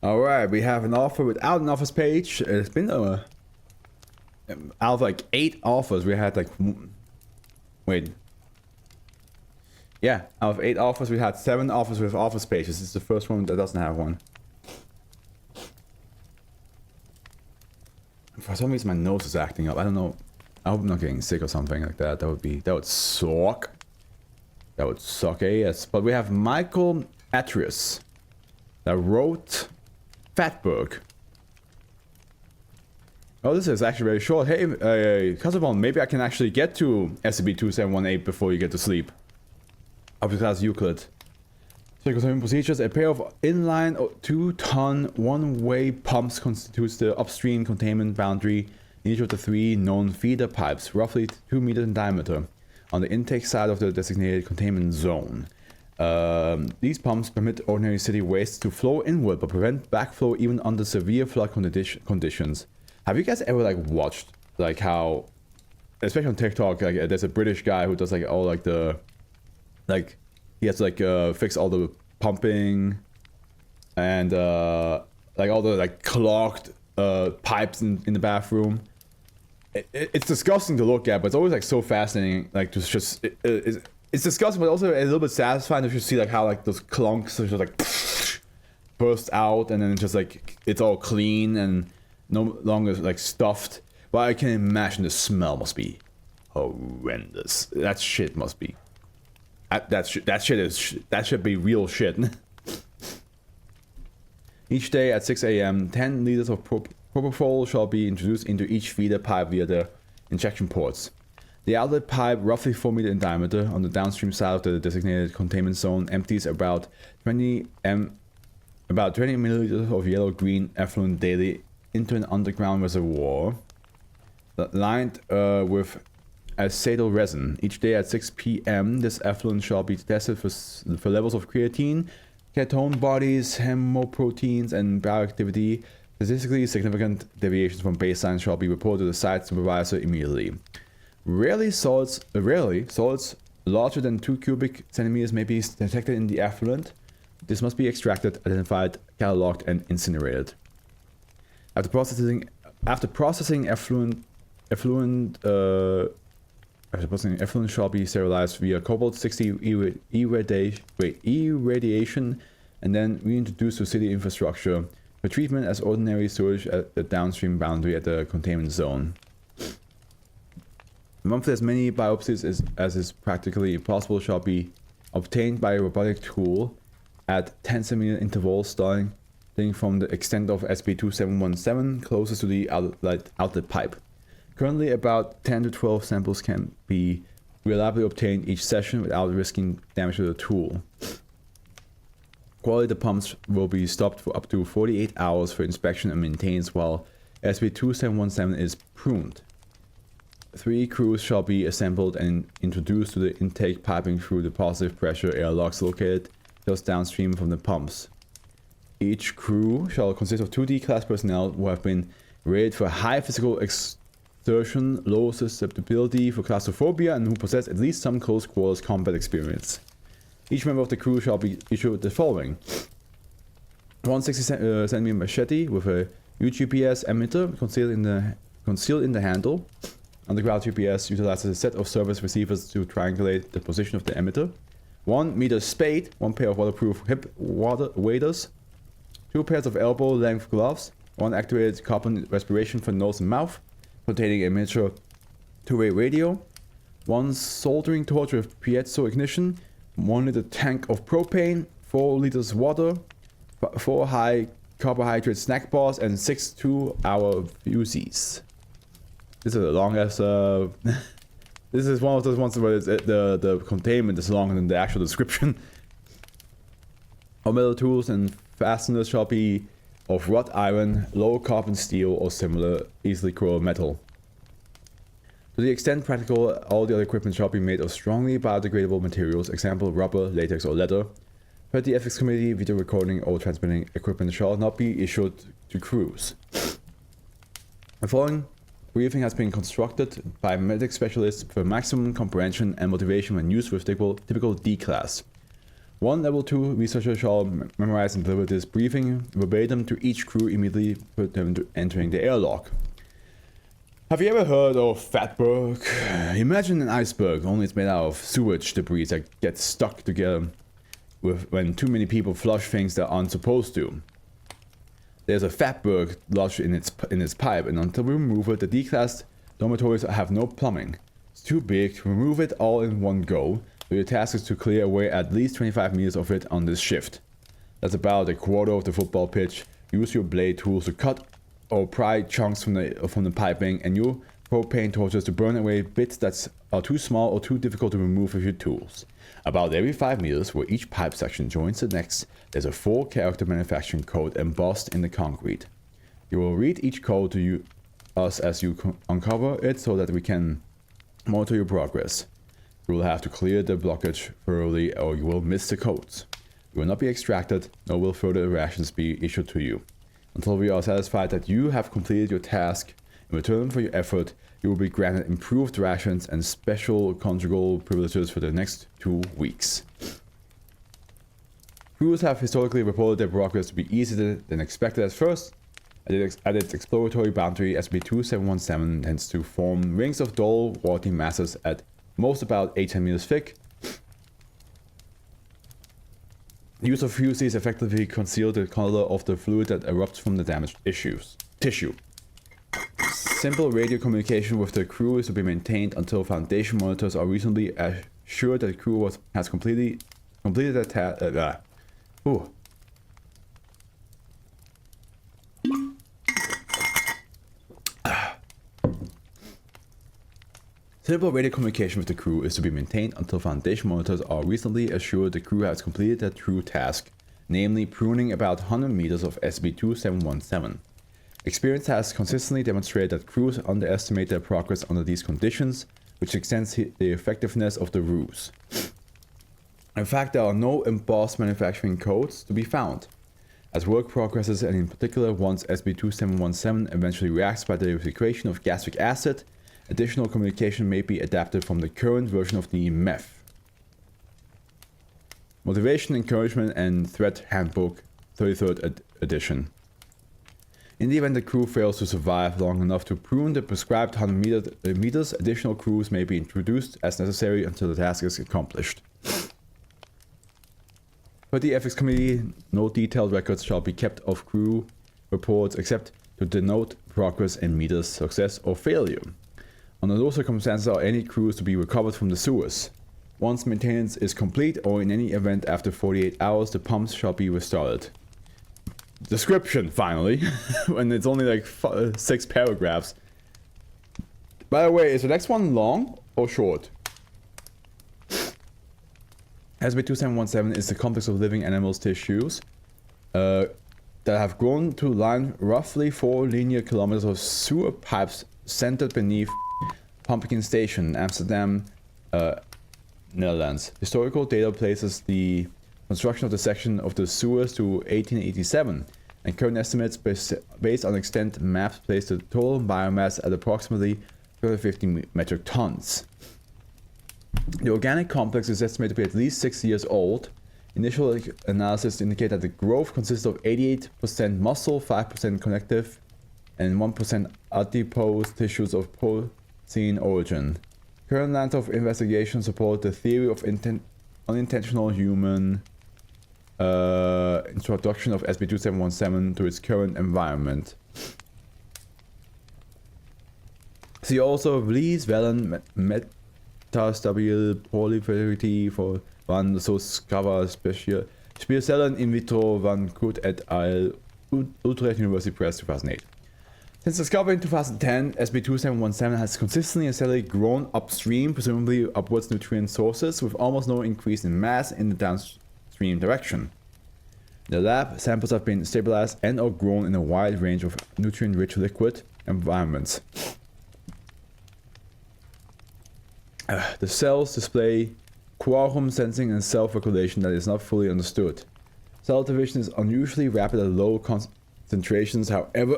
Alright, we have an offer without an offers page. It's been out of like 8 offers, we had like... Wait. Yeah, out of 8 offers, we had 7 offers with offers pages. This is the first one that doesn't have one. For some reason my nose is acting up. I don't know. I hope I'm not getting sick or something like that. That would suck. That would suck AS. But we have Michael Atrius that wrote Fatberg. Oh, this is actually very short. Hey, Casabon, maybe I can actually get to SCP-2718 before you get to sleep. Upper class Euclid. So concerning procedures, a pair of inline 2-ton one-way pumps constitutes the upstream containment boundary in each of the 3 known feeder pipes, roughly 2 meters in diameter, on the intake side of the designated containment zone. These pumps permit ordinary city waste to flow inward but prevent backflow even under severe flood conditions. Have you guys ever like watched like how, especially on TikTok, like there's a British guy who does like all like the, like he has to like fix all the pumping and like all the like clogged pipes in the bathroom. It's disgusting to look at, but it's always like so fascinating. Like to just it's disgusting, but also a little bit satisfying if you see like how like those clunks are just like burst out and then it's just like it's all clean and no longer like stuffed. But I can imagine the smell must be horrendous. That shit must be. That should be real shit. Each day at 6 AM, 10 liters of Pro-Fros shall be introduced into each feeder pipe via the injection ports. The outlet pipe, roughly 4 meters in diameter, on the downstream side of the designated containment zone, empties about 20 milliliters of yellow-green effluent daily into an underground reservoir lined with acetyl resin. Each day at 6 PM, this effluent shall be tested for levels of creatine, ketone bodies, hemoproteins, and bioactivity. Statistically significant deviations from baseline shall be reported to the site supervisor immediately. Rarely solids larger than 2 cubic centimeters may be detected in the effluent. This must be extracted, identified, cataloged, and incinerated. After processing effluent shall be sterilized via cobalt-60 irradiation and then reintroduced to city infrastructure for treatment as ordinary sewage at the downstream boundary at the containment zone. Monthly as many biopsies as is practically possible shall be obtained by a robotic tool at 10 centimeter intervals starting from the extent of SCP-2717 closest to the outlet pipe. Currently, about 10 to 12 samples can be reliably obtained each session without risking damage to the tool. Quality of the pumps will be stopped for up to 48 hours for inspection and maintained while SCP-2717 is pruned. 3 crews shall be assembled and introduced to the intake piping through the positive pressure airlocks located just downstream from the pumps. Each crew shall consist of 2 D-class personnel who have been rated for high physical exertion, low susceptibility for claustrophobia, and who possess at least some close quarters combat experience. Each member of the crew shall be issued with the following: 160 centimeter machete with a UGPS emitter concealed in the handle. Underground GPS utilizes a set of service receivers to triangulate the position of the emitter. 1 meter spade, 1 pair of waterproof hip waders, 2 pairs of elbow-length gloves, 1 activated carbon respiration for nose and mouth, containing a miniature 2-way radio, 1 soldering torch with piezo ignition, 1 liter tank of propane, 4 liters water, 4 high carbohydrate snack bars, and 6 2-hour fusees. This is the longest. This is one of those ones where the containment is longer than the actual description. All metal tools and fasteners shall be of wrought iron, low carbon steel, or similar easily corroded metal. To the extent practical, all the other equipment shall be made of strongly biodegradable materials, example rubber, latex, or leather. Per the ethics committee, video recording or transmitting equipment shall not be issued to crews. The following briefing has been constructed by medic specialists for maximum comprehension and motivation when used with typical D-class. One level 2 researcher shall memorize and deliver this briefing verbatim to each crew immediately entering the airlock. Have you ever heard of Fatberg? Imagine an iceberg, only it's made out of sewage debris that gets stuck together when too many people flush things that aren't supposed to. There's a Fatberg lodged in its pipe, and until we remove it, the D-class dormitories have no plumbing. It's too big to remove it all in one go, so your task is to clear away at least 25 meters of it on this shift. That's about a quarter of the football pitch. Use your blade tools to cut or pry chunks from the piping, and your propane torches to burn away bits that are too small or too difficult to remove with your tools. About every 5 meters, where each pipe section joins the next, there's a 4-character manufacturing code embossed in the concrete. You will read each code to us as you uncover it so that we can monitor your progress. You will have to clear the blockage thoroughly or you will miss the codes. You will not be extracted, nor will further rations be issued to you. Until we are satisfied that you have completed your task, in return for your effort, you will be granted improved rations and special conjugal privileges for the next 2 weeks. Crews have historically reported their progress to be easier than expected at first. At its exploratory boundary, SCP-2717 tends to form rings of dull, watery masses at most about 8-10 meters thick. The use of fuses effectively conceals the color of the fluid that erupts from the damaged tissue. Simple radio communication with the crew is to be maintained until Foundation monitors are reasonably assured that the crew has completed their task. Simple radio communication with the crew is to be maintained until Foundation monitors are reasonably assured the crew has completed their true task, namely pruning about 100 meters of SCP-2717. Experience has consistently demonstrated that crews underestimate their progress under these conditions, which extends the effectiveness of the ruse. In fact, there are no embossed manufacturing codes to be found. As work progresses, and in particular once SCP-2717 eventually reacts by the secretion of gastric acid, additional communication may be adapted from the current version of the MEF. Motivation, Encouragement, and Threat Handbook, 33rd edition. In the event the crew fails to survive long enough to prune the prescribed 100 meters, additional crews may be introduced as necessary until the task is accomplished. For the Ethics Committee, no detailed records shall be kept of crew reports except to denote progress in meters, success, or failure. Under no circumstances are any crews to be recovered from the sewers. Once maintenance is complete, or in any event after 48 hours, the pumps shall be restarted. Description, finally. When it's only like 6 paragraphs. By the way, is the next one long or short? SCP-2717 is the complex of living animals' tissues that have grown to line roughly 4 linear kilometers of sewer pipes centered beneath Pumpkin Station, Amsterdam, Netherlands. Historical data places the construction of the section of the sewers to 1887, and current estimates based on extent maps place the total biomass at approximately 350 metric tons. The organic complex is estimated to be at least 6 years old. Initial analysis indicate that the growth consists of 88% muscle, 5% connective, and 1% adipose tissues of porcine origin. Current lines of investigation support the theory of unintentional human introduction of SCP-2717 to its current environment. See also release Valen metastabil polyfertility for van Soskava Spearcellen in vitro van Kut et al. Utrecht University Press 2008. Since discovery in 2010, SCP-2717 has consistently and steadily grown upstream, presumably upwards nutrient sources, with almost no increase in mass in the downstream direction. In the lab, samples have been stabilized and or grown in a wide range of nutrient-rich liquid environments. The cells display quorum sensing and self-regulation that is not fully understood. Cell division is unusually rapid at low concentrations, however,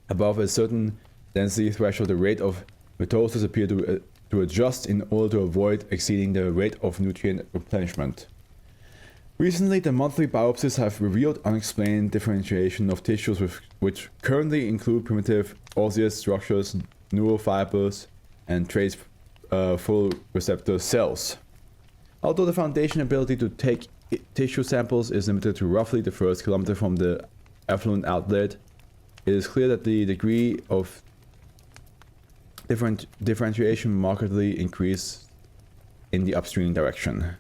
above a certain density threshold, the rate of mitosis appears to to adjust in order to avoid exceeding the rate of nutrient replenishment. Recently, the monthly biopsies have revealed unexplained differentiation of tissues which currently include primitive osseous structures, neural fibers, and trace photoreceptor cells. Although the Foundation ability to take tissue samples is limited to roughly the first kilometer from the effluent outlet, it is clear that the degree of differentiation markedly increased in the upstream direction.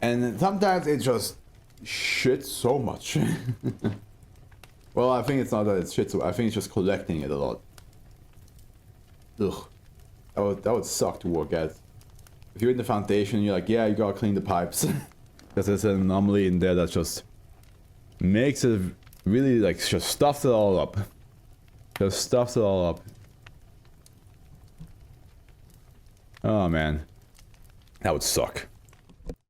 And sometimes it just shits so much. Well, I think it's not that it shits, I think it's just collecting it a lot. Ugh. That would suck to work at. If you're in the Foundation, you're like, yeah, you gotta clean the pipes. Because there's an anomaly in there that just makes it really, like, just stuffs it all up. Just stuffs it all up. Oh man. That would suck.